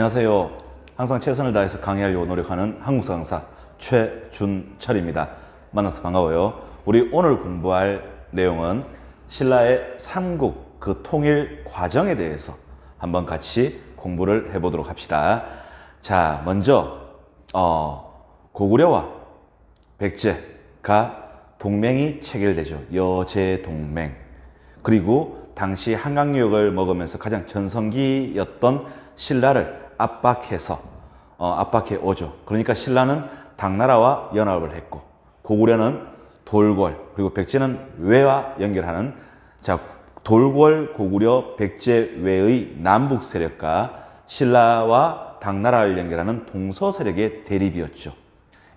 안녕하세요. 항상 최선을 다해서 강의하려고 노력하는 한국사 강사 최준철입니다. 만나서 반가워요. 우리 오늘 공부할 내용은 신라의 삼국 그 통일 과정에 대해서 한번 같이 공부를 해보도록 합시다. 자, 먼저 고구려와 백제가 동맹이 체결되죠. 여제동맹. 그리고 당시 한강유역을 먹으면서 가장 전성기였던 신라를 압박해 오죠. 그러니까 신라는 당나라와 연합을 했고, 고구려는 돌궐, 그리고 백제는 외와 연결하는, 자, 돌궐, 고구려, 백제 외의 남북 세력과 신라와 당나라를 연결하는 동서 세력의 대립이었죠.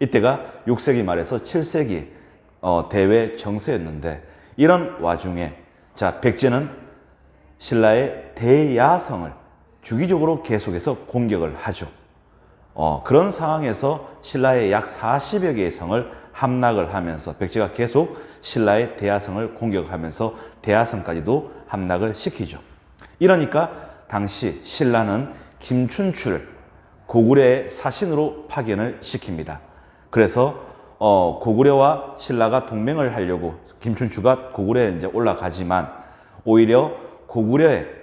이때가 6세기 말에서 7세기 대외 정세였는데, 이런 와중에 자, 백제는 신라의 대야성을 주기적으로 계속해서 공격을 하죠. 그런 상황에서 신라의 약 40여 개의 성을 함락을 하면서 백제가 계속 신라의 대야성을 공격하면서 대야성까지도 함락을 시키죠. 이러니까 당시 신라는 김춘추를 고구려의 사신으로 파견을 시킵니다. 그래서 고구려와 신라가 동맹을 하려고 김춘추가 고구려에 이제 올라가지만 오히려 고구려에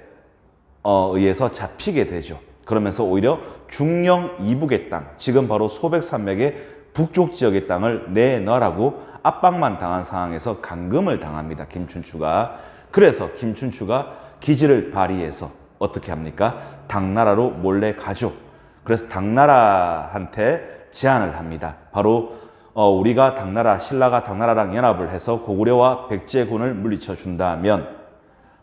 의해서 잡히게 되죠. 그러면서 오히려 중령 이북의 땅, 지금 바로 소백산맥의 북쪽 지역의 땅을 내놔라고 압박만 당한 상황에서 감금을 당합니다. 김춘추가. 그래서 김춘추가 기지를 발휘해서 어떻게 합니까? 당나라로 몰래 가죠. 그래서 당나라한테 제안을 합니다. 바로 우리가 신라가 당나라랑 연합을 해서 고구려와 백제군을 물리쳐 준다면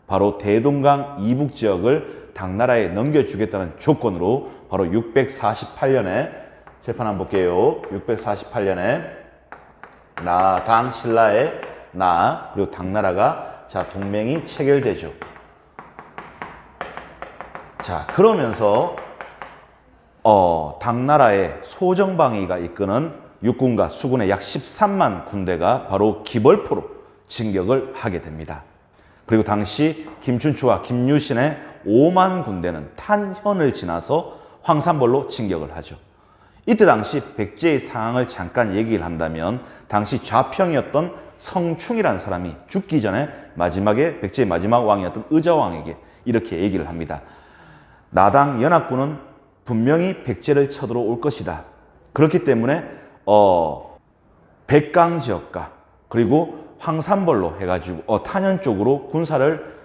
바로 대동강 이북 지역을 당나라에 넘겨주겠다는 조건으로 바로 648년에 재판 한번 볼게요. 648년에 당 신라의 그리고 당나라가 자 동맹이 체결되죠. 자, 그러면서 당나라의 소정방이가 이끄는 육군과 수군의 약 13만 군대가 바로 기벌포로 진격을 하게 됩니다. 그리고 당시 김춘추와 김유신의 5만 군대는 탄현을 지나서 황산벌로 진격을 하죠. 이때 당시 백제의 상황을 잠깐 얘기를 한다면 당시 좌평이었던 성충이라는 사람이 죽기 전에 마지막에 백제의 마지막 왕이었던 의자왕에게 이렇게 얘기를 합니다. 나당 연합군은 분명히 백제를 쳐들어올 것이다. 그렇기 때문에 백강 지역과 그리고 황산벌로 해가지고 탄현 쪽으로 군사를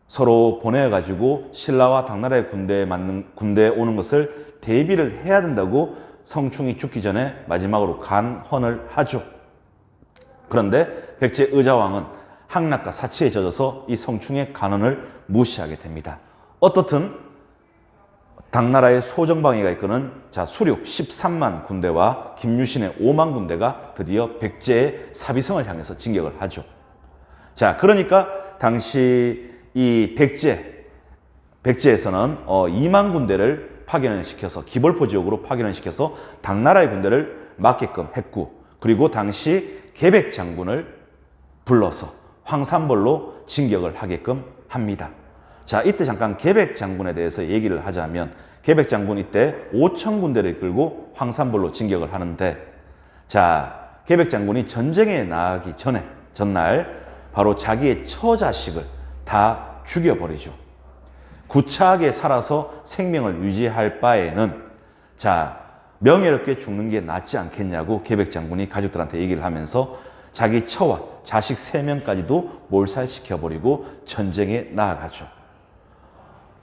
서로 보내가지고 신라와 당나라의 군대에 오는 것을 대비를 해야 된다고 성충이 죽기 전에 마지막으로 간헌을 하죠. 그런데 백제 의자왕은 항락과 사치에 젖어서 이 성충의 간언을 무시하게 됩니다. 어떻든 당나라의 소정방이가 이끄는 수륙 13만 군대와 김유신의 5만 군대가 드디어 백제의 사비성을 향해서 진격을 하죠. 자, 그러니까 당시 이 백제에서는 2만 군대를 파견을 시켜서 기벌포 지역으로 파견을 시켜서 당나라의 군대를 막게끔 했고, 그리고 당시 계백 장군을 불러서 황산벌로 진격을 하게끔 합니다. 자, 이때 잠깐 계백 장군에 대해서 얘기를 하자면 계백 장군 이때 5천 군대를 이끌고 황산벌로 진격을 하는데, 자, 계백 장군이 전쟁에 나가기 전날 바로 자기의 처자식을 다 죽여버리죠. 구차하게 살아서 생명을 유지할 바에는 자, 명예롭게 죽는 게 낫지 않겠냐고 계백 장군이 가족들한테 얘기를 하면서 자기 처와 자식 3명까지도 몰살시켜버리고 전쟁에 나아가죠.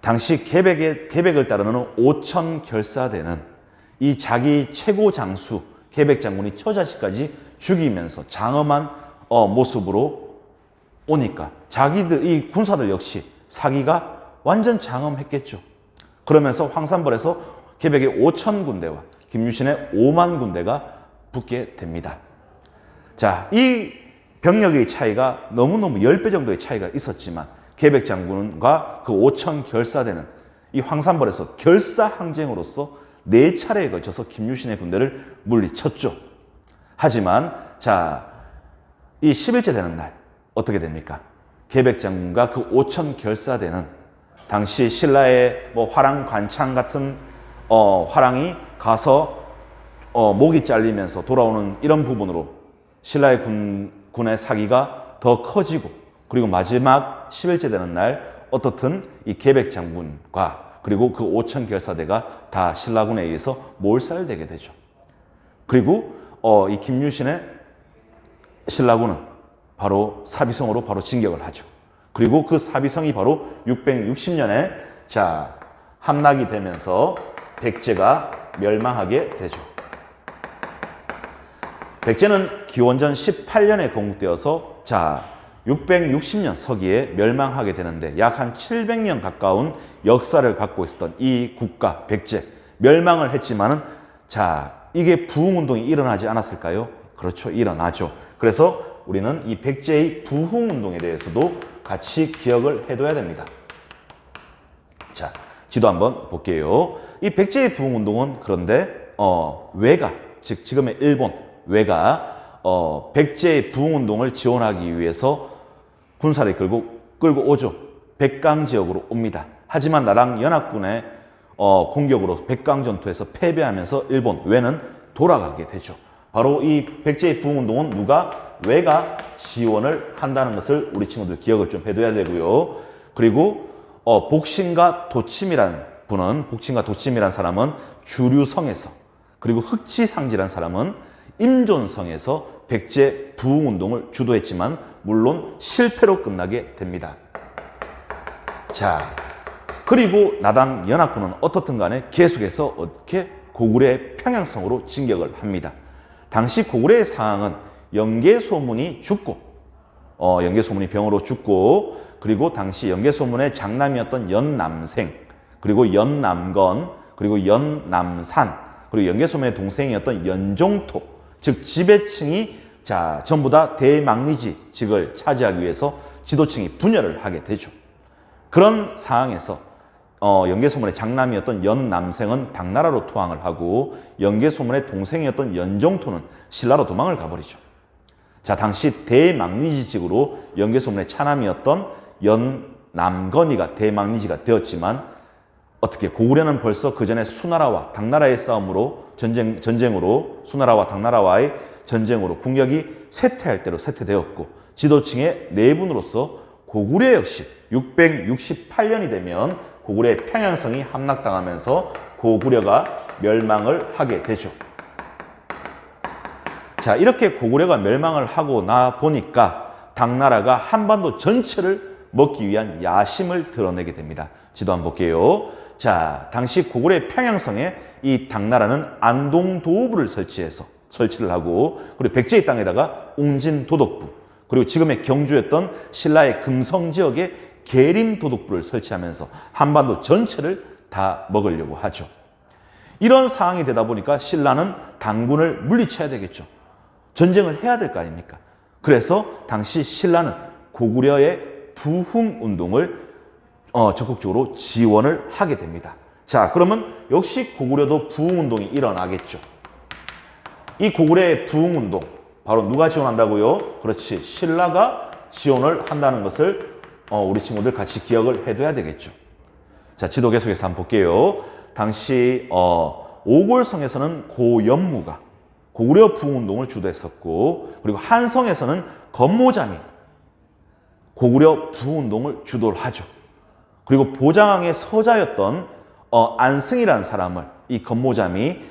당시 계백을 따르는 5천 결사되는 이 자기 최고 장수 계백 장군이 처자식까지 죽이면서 장엄한 모습으로 오니까 자기들 이 군사들 역시 사기가 완전 장엄했겠죠. 그러면서 황산벌에서 계백의 5천 군대와 김유신의 5만 군대가 붙게 됩니다. 자, 이 병력의 차이가 너무너무 10배 정도의 차이가 있었지만 계백 장군과 그 5천 결사되는 이 황산벌에서 결사항쟁으로서 4차례에 걸쳐서 김유신의 군대를 물리쳤죠. 하지만 자, 이 10일째 되는 날 어떻게 됩니까? 계백 장군과 그 5천 결사되는 당시 신라의 화랑관창 같은 화랑이 가서 목이 잘리면서 돌아오는 이런 부분으로 신라의 군의 사기가 더 커지고, 그리고 마지막 10일째 되는 날 어떻든 이 계백 장군과 그리고 그 5천 결사대가 다 신라군에 의해서 몰살되게 되죠. 그리고 이 김유신의 신라군은 바로 사비성으로 바로 진격을 하죠. 그리고 그 사비성이 바로 660년에 함락이 되면서 백제가 멸망하게 되죠. 백제는 기원전 18년에 건국되어서 660년 서기에 멸망하게 되는데, 약 한 700년 가까운 역사를 갖고 있었던 이 국가 백제, 멸망을 했지만은 이게 부흥운동이 일어나지 않았을까요? 그렇죠, 일어나죠. 그래서 우리는 이 백제의 부흥운동에 대해서도 같이 기억을 해둬야 됩니다. 지도 한번 볼게요. 이 백제의 부흥운동은 그런데 외가, 즉 지금의 일본 외가 백제의 부흥운동을 지원하기 위해서 군사를 끌고 오죠. 백강 지역으로 옵니다. 하지만 나랑 연합군의 공격으로 백강 전투에서 패배하면서 일본 외는 돌아가게 되죠. 바로 이 백제의 부흥운동은 외가 지원을 한다는 것을 우리 친구들 기억을 좀 해둬야 되고요. 그리고 복신과 도침이라는 사람은 주류성에서, 그리고 흑지상지라는 사람은 임존성에서 백제 부흥운동을 주도했지만 물론 실패로 끝나게 됩니다. 그리고 나당 연합군은 어떻든 간에 계속해서 어떻게 고구려의 평양성으로 진격을 합니다. 당시 고구려의 상황은 연개소문이 죽고, 연개소문이 병으로 죽고, 그리고 당시 연개소문의 장남이었던 연남생, 그리고 연남건, 그리고 연남산, 그리고 연개소문의 동생이었던 연종토, 즉 지배층이 전부 다 대망리지직을 차지하기 위해서 지도층이 분열을 하게 되죠. 그런 상황에서 연개소문의 장남이었던 연남생은 당나라로 투항을 하고, 연개소문의 동생이었던 연종토는 신라로 도망을 가버리죠. 당시 대망리지직으로 연개소문의 차남이었던 연남건이가 대망리지가 되었지만, 어떻게 고구려는 벌써 그 전에 수나라와 당나라의 싸움으로 전쟁으로 수나라와 당나라와의 전쟁으로 국력이 쇠퇴할 대로 쇠퇴되었고, 지도층의 내분으로서 고구려 역시 668년이 되면 고구려의 평양성이 함락당하면서 고구려가 멸망을 하게 되죠. 이렇게 고구려가 멸망을 하고 나 보니까 당나라가 한반도 전체를 먹기 위한 야심을 드러내게 됩니다. 지도 한번 볼게요. 당시 고구려의 평양성에 이 당나라는 안동도읍을 설치를 하고, 그리고 백제의 땅에다가 웅진도덕부, 그리고 지금의 경주였던 신라의 금성 지역에 계림도덕부를 설치하면서 한반도 전체를 다 먹으려고 하죠. 이런 상황이 되다 보니까 신라는 당군을 물리쳐야 되겠죠. 전쟁을 해야 될 거 아닙니까? 그래서 당시 신라는 고구려의 부흥운동을 적극적으로 지원을 하게 됩니다. 그러면 역시 고구려도 부흥운동이 일어나겠죠. 이 고구려의 부흥운동, 바로 누가 지원한다고요? 그렇지, 신라가 지원을 한다는 것을 우리 친구들 같이 기억을 해둬야 되겠죠. 지도 계속해서 한번 볼게요. 당시 오골성에서는 고연무가 고구려 부흥운동을 주도했었고, 그리고 한성에서는 건모잠이 고구려 부흥운동을 주도를 하죠. 그리고 보장왕의 서자였던 안승이라는 사람을 이 건모잠이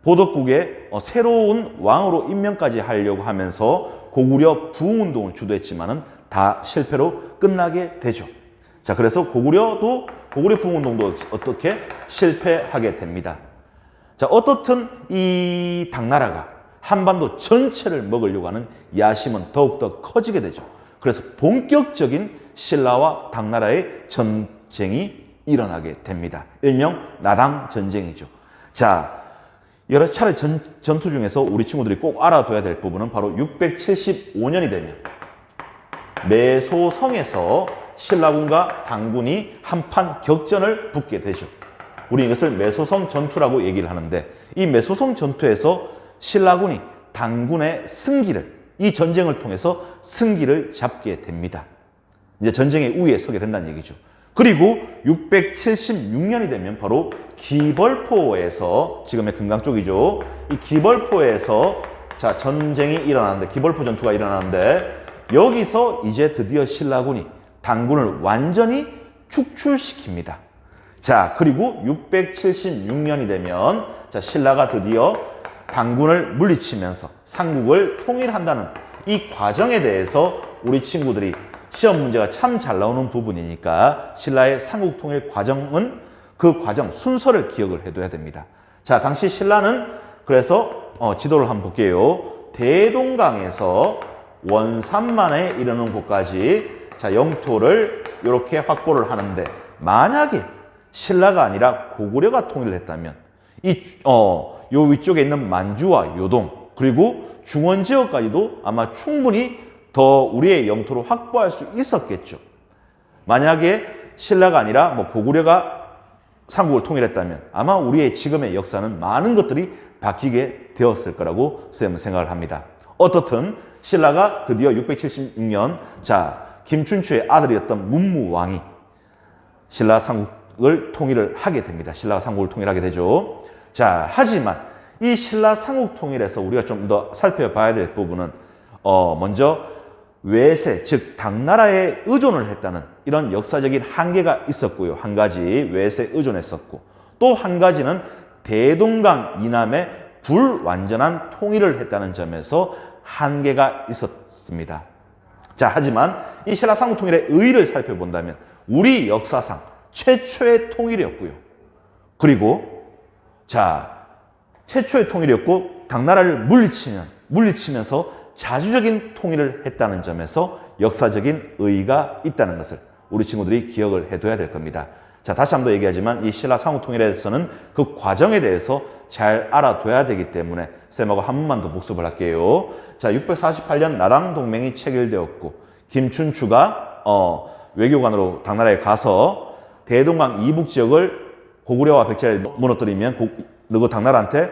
보덕국의 새로운 왕으로 임명까지 하려고 하면서 고구려 부흥운동을 주도했지만은 다 실패로 끝나게 되죠. 그래서 고구려 부흥운동도 어떻게 실패하게 됩니다. 어떻든 이 당나라가 한반도 전체를 먹으려고 하는 야심은 더욱더 커지게 되죠. 그래서 본격적인 신라와 당나라의 전쟁이 일어나게 됩니다. 일명 나당 전쟁이죠. 여러 차례 전투 중에서 우리 친구들이 꼭 알아둬야 될 부분은 바로 675년이 되면 매소성에서 신라군과 당군이 한판 격전을 붙게 되죠. 우리 이것을 매소성 전투라고 얘기를 하는데, 이 매소성 전투에서 신라군이 당군의 이 전쟁을 통해서 승기를 잡게 됩니다. 이제 전쟁의 우위에 서게 된다는 얘기죠. 그리고 676년이 되면 바로 기벌포에서, 지금의 금강 쪽이죠. 이 기벌포에서 자, 전쟁이 일어나는데, 기벌포 전투가 일어나는데, 여기서 이제 드디어 신라군이 당군을 완전히 축출시킵니다. 자, 그리고 676년이 되면 자, 신라가 드디어 당군을 물리치면서 삼국을 통일한다는 이 과정에 대해서 우리 친구들이 시험 문제가 참 잘 나오는 부분이니까 신라의 삼국 통일 과정은 그 과정 순서를 기억을 해둬야 됩니다. 자, 당시 신라는 그래서 지도를 한번 볼게요. 대동강에서 원산만에 이르는 곳까지 자, 영토를 이렇게 확보를 하는데, 만약에 신라가 아니라 고구려가 통일을 했다면 요 위쪽에 있는 만주와 요동 그리고 중원 지역까지도 아마 충분히 더 우리의 영토를 확보할 수 있었겠죠. 만약에 신라가 아니라 고구려가 삼국을 통일했다면 아마 우리의 지금의 역사는 많은 것들이 바뀌게 되었을 거라고 쌤은 생각을 합니다. 어떻든 신라가 드디어 676년 자, 김춘추의 아들이었던 문무왕이 신라 삼국을 통일을 하게 됩니다. 신라가 삼국을 통일하게 되죠. 자, 하지만 이 신라 삼국 통일에서 우리가 좀 더 살펴봐야 될 부분은 먼저 외세, 즉 당나라에 의존을 했다는 이런 역사적인 한계가 있었고요. 한 가지 외세에 의존했었고, 또 한 가지는 대동강 이남에 불완전한 통일을 했다는 점에서 한계가 있었습니다. 자, 하지만 이 신라 삼국 통일의 의의를 살펴본다면 우리 역사상 최초의 통일이었고요. 그리고 자, 최초의 통일이었고 당나라를 물리치면서 자주적인 통일을 했다는 점에서 역사적인 의의가 있다는 것을 우리 친구들이 기억을 해둬야 될 겁니다. 자, 다시 한번 얘기하지만 이 신라 삼국 통일에서는 그 과정에 대해서 잘 알아둬야 되기 때문에 쌤하고 한 번만 더 복습을 할게요. 자, 648년 나당 동맹이 체결되었고 김춘추가 외교관으로 당나라에 가서 대동강 이북 지역을 고구려와 백제를 무너뜨리면 너가 당나라한테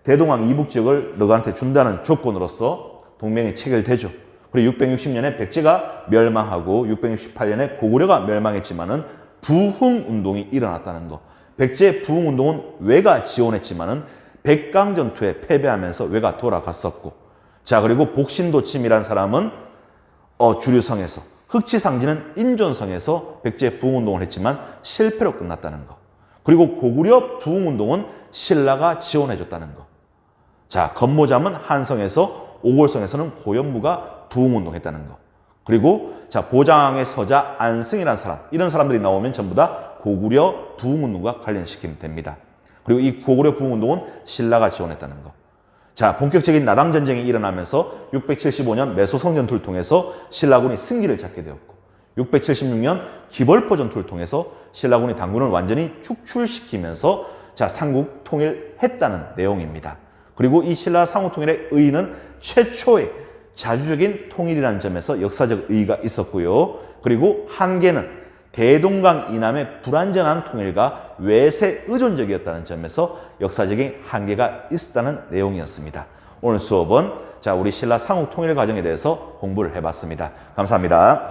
대동강 이북 지역을 너한테 준다는 조건으로서 동맹이 체결되죠. 그리고 660년에 백제가 멸망하고 668년에 고구려가 멸망했지만은 부흥운동이 일어났다는 거. 백제 부흥운동은 왜가 지원했지만은 백강전투에 패배하면서 왜가 돌아갔었고, 자, 그리고 복신도침이라는 사람은 주류성에서, 흑치상진은 임존성에서 백제 부흥운동을 했지만 실패로 끝났다는 거. 그리고 고구려 부흥운동은 신라가 지원해줬다는 거. 자, 건모잠은 한성에서, 오골성에서는 고연무가 부흥운동했다는 거. 그리고 자, 보장의 서자 안승이라는 사람, 이런 사람들이 나오면 전부 다 고구려 부흥운동과 관련시키면 됩니다. 그리고 이 고구려 부흥운동은 신라가 지원했다는 거. 자, 본격적인 나당 전쟁이 일어나면서 675년 매소성 전투를 통해서 신라군이 승기를 잡게 되었고, 676년 기벌포 전투를 통해서 신라군이 당군을 완전히 축출시키면서 자, 삼국 통일했다는 내용입니다. 그리고 이 신라 삼국 통일의 의의는 최초의 자주적인 통일이라는 점에서 역사적 의의가 있었고요. 그리고 한계는 대동강 이남의 불완전한 통일과 외세 의존적이었다는 점에서 역사적인 한계가 있었다는 내용이었습니다. 오늘 수업은 자, 우리 신라 삼국 통일 과정에 대해서 공부를 해봤습니다. 감사합니다.